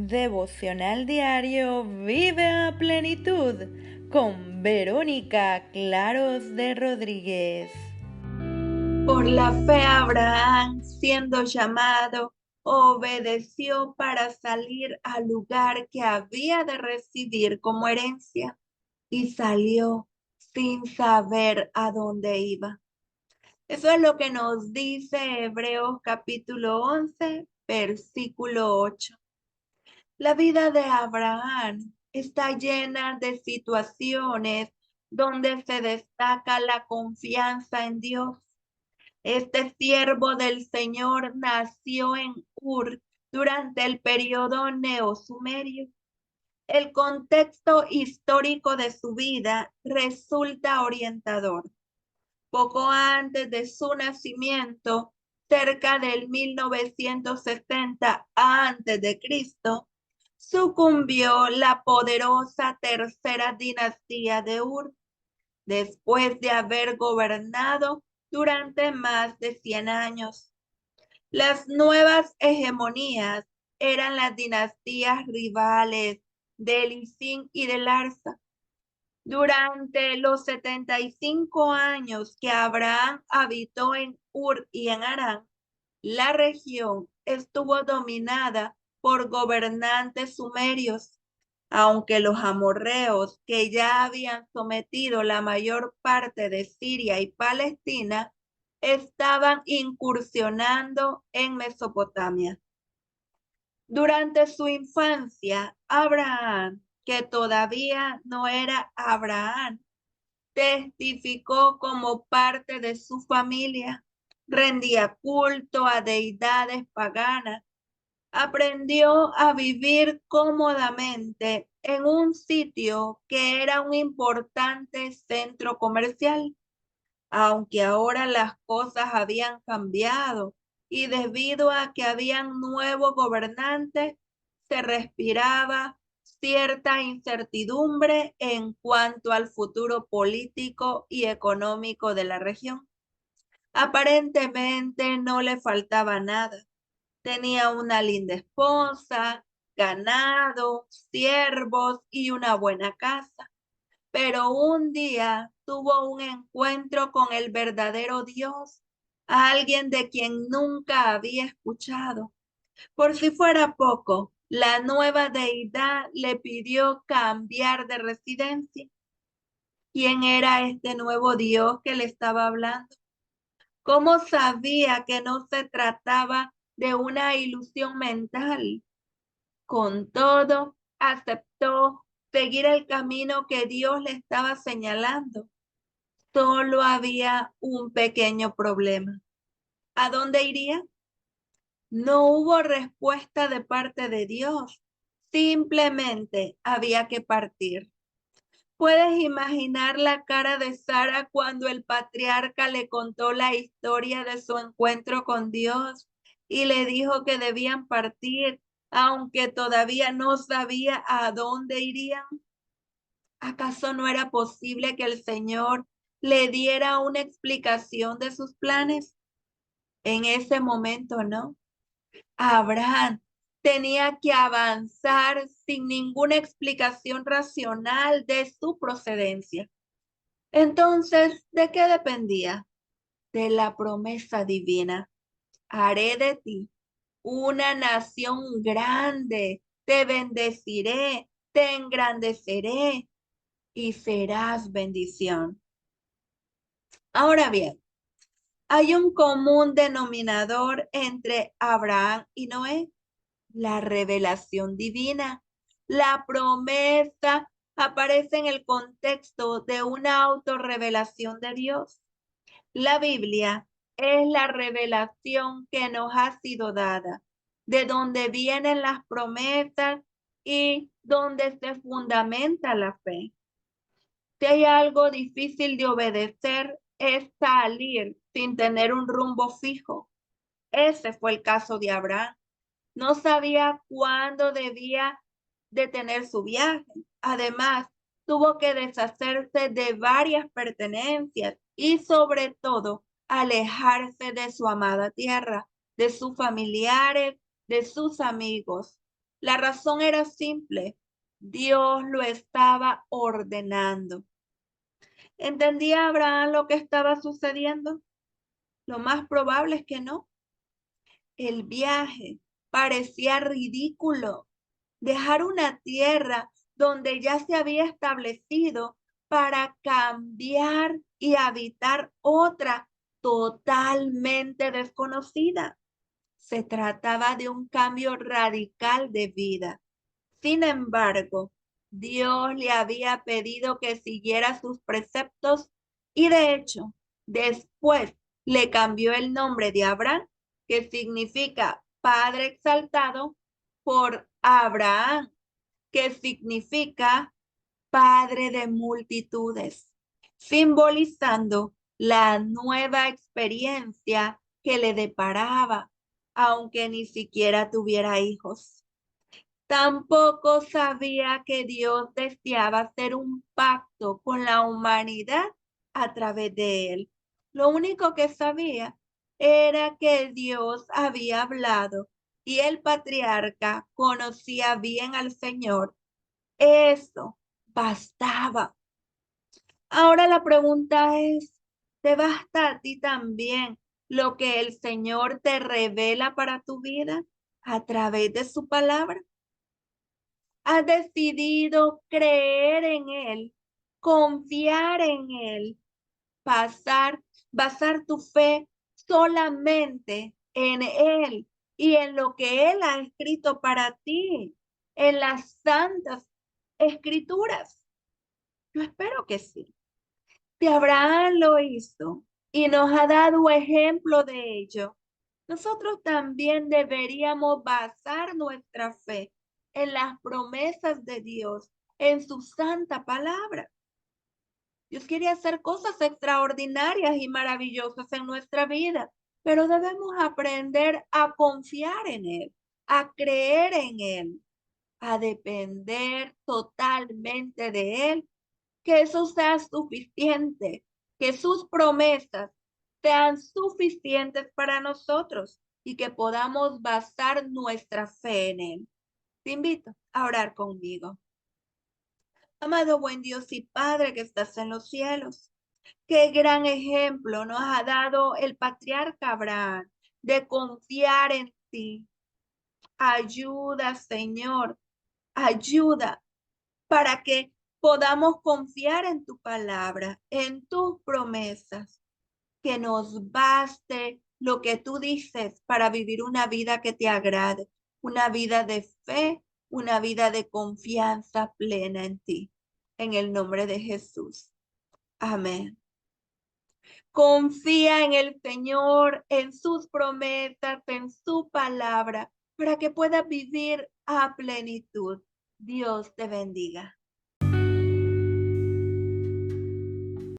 Devocional diario Vive a plenitud con Verónica Claros de Rodríguez. Por la fe Abraham, siendo llamado, obedeció para salir al lugar que había de recibir como herencia y salió sin saber a dónde iba. Eso es lo que nos dice Hebreos capítulo 11, versículo 8. La vida de Abraham está llena de situaciones donde se destaca la confianza en Dios. Este siervo del Señor nació en Ur durante el periodo neosumerio. El contexto histórico de su vida resulta orientador. Poco antes de su nacimiento, cerca del 1960 a.C., sucumbió la poderosa tercera dinastía de Ur, después de haber gobernado durante más de 100 años. Las nuevas hegemonías eran las dinastías rivales del Isín y del Larsa. Durante los 75 años que Abraham habitó en Ur y en Harán, la región estuvo dominada por gobernantes sumerios, aunque los amorreos, que ya habían sometido la mayor parte de Siria y Palestina, estaban incursionando en Mesopotamia. Durante su infancia, Abraham, que todavía no era Abraham, testificó como parte de su familia, rendía culto a deidades paganas, aprendió a vivir cómodamente en un sitio que era un importante centro comercial, aunque ahora las cosas habían cambiado y debido a que habían nuevos gobernantes, se respiraba cierta incertidumbre en cuanto al futuro político y económico de la región. Aparentemente no le faltaba nada. Tenía una linda esposa, ganado, siervos y una buena casa. Pero un día tuvo un encuentro con el verdadero Dios, alguien de quien nunca había escuchado. Por si fuera poco, la nueva deidad le pidió cambiar de residencia. ¿Quién era este nuevo Dios que le estaba hablando? ¿Cómo sabía que no se trataba de una ilusión mental? Con todo, aceptó seguir el camino que Dios le estaba señalando. Solo había un pequeño problema. ¿A dónde iría? No hubo respuesta de parte de Dios. Simplemente había que partir. ¿Puedes imaginar la cara de Sara cuando el patriarca le contó la historia de su encuentro con Dios y le dijo que debían partir, aunque todavía no sabía a dónde irían? ¿Acaso no era posible que el Señor le diera una explicación de sus planes? En ese momento, ¿no? Abraham tenía que avanzar sin ninguna explicación racional de su procedencia. Entonces, ¿de qué dependía? De la promesa divina. Haré de ti una nación grande, te bendeciré, te engrandeceré y serás bendición. Ahora bien, hay un común denominador entre Abraham y Noé: la revelación divina. La promesa aparece en el contexto de una autorrevelación de Dios. La Biblia es la revelación que nos ha sido dada, de donde vienen las promesas y donde se fundamenta la fe. Si hay algo difícil de obedecer, es salir sin tener un rumbo fijo. Ese fue el caso de Abraham. No sabía cuándo debía detener su viaje. Además, tuvo que deshacerse de varias pertenencias y sobre todo alejarse de su amada tierra, de sus familiares, de sus amigos. La razón era simple. Dios lo estaba ordenando. ¿Entendía Abraham lo que estaba sucediendo? Lo más probable es que no. El viaje parecía ridículo. Dejar una tierra donde ya se había establecido para cambiar y habitar otra totalmente desconocida. Se trataba de un cambio radical de vida. Sin embargo, Dios le había pedido que siguiera sus preceptos y de hecho, después le cambió el nombre de Abraham, que significa Padre exaltado, por Abraham, que significa Padre de multitudes, simbolizando la nueva experiencia que le deparaba, aunque ni siquiera tuviera hijos. Tampoco sabía que Dios deseaba hacer un pacto con la humanidad a través de él. Lo único que sabía era que Dios había hablado y el patriarca conocía bien al Señor. Eso bastaba. Ahora la pregunta es, ¿te basta a ti también lo que el Señor te revela para tu vida a través de su palabra? ¿Has decidido creer en Él, confiar en Él, pasar, basar tu fe solamente en Él y en lo que Él ha escrito para ti, en las santas escrituras? Yo espero que sí. Si Abraham lo hizo y nos ha dado ejemplo de ello, nosotros también deberíamos basar nuestra fe en las promesas de Dios, en su santa palabra. Dios quiere hacer cosas extraordinarias y maravillosas en nuestra vida, pero debemos aprender a confiar en Él, a creer en Él, a depender totalmente de Él, que eso sea suficiente, que sus promesas sean suficientes para nosotros y que podamos basar nuestra fe en Él. Te invito a orar conmigo. Amado buen Dios y Padre que estás en los cielos, qué gran ejemplo nos ha dado el patriarca Abraham de confiar en ti. Ayuda, Señor, ayuda para que podamos confiar en tu palabra, en tus promesas, que nos baste lo que tú dices para vivir una vida que te agrade, una vida de fe, una vida de confianza plena en ti. En el nombre de Jesús. Amén. Confía en el Señor, en sus promesas, en su palabra, para que puedas vivir a plenitud. Dios te bendiga.